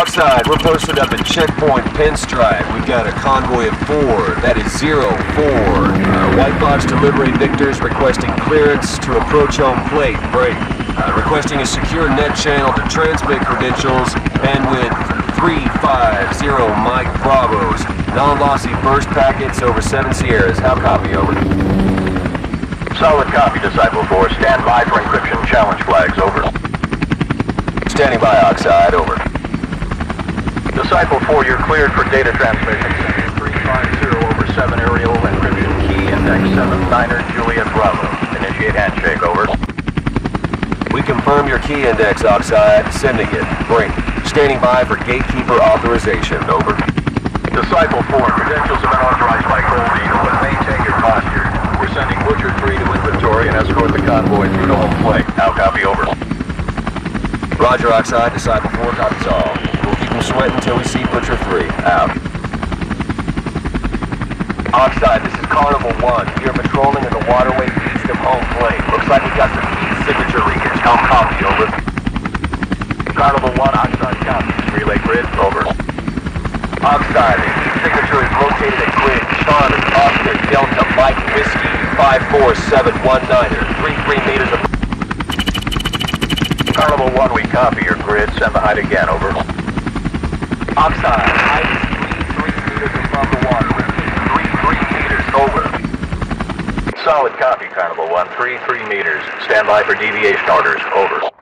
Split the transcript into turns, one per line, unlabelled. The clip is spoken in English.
Oxide, we're posted up at checkpoint Pinstripe. We've got a convoy of 4. That is 0-4. White box delivery victors requesting clearance to approach home plate. Break. Requesting a secure net channel to transmit credentials. Bandwidth 350 Mike Bravos. Non-lossy burst packets over 7 Sierras. How copy, over?
Solid copy, Disciple 4. Stand by for encryption challenge flags, over.
Standing by, Oxide, over.
Disciple 4, you're cleared for data transmission. 350 over 7 aerial encryption key index 79er Juliet Bravo. Initiate handshake, over.
We confirm your key index, Oxide. Sending it. Break. Standing by for gatekeeper authorization, over.
Disciple 4, credentials have been authorized by Gold Eagle, but maintain your posture. We're sending Butcher 3 to inventory and escort the convoy through to home plate. Now copy, over.
Roger, Oxide. Disciple 4 copies all. We'll keep them sweating until we see Butcher 3. Out. Oxide, this is Carnival 1. We are patrolling in the waterway east of home plate. Looks like we got some key signature leakage. How copy, over.
Carnival 1, Oxide copy. Relay grid, over.
Oxide, the key signature is located at grid Charlie, Oscar, Delta, Mike, Whiskey, 54719er, 33 meters of...
Carnival 1, we copy your grid. Send the height again, over.
Oxide, height is 3 meters above the water. Repeat, 3 meters, over.
Solid copy, Carnival 1. 3 meters. Stand by for deviation orders, over.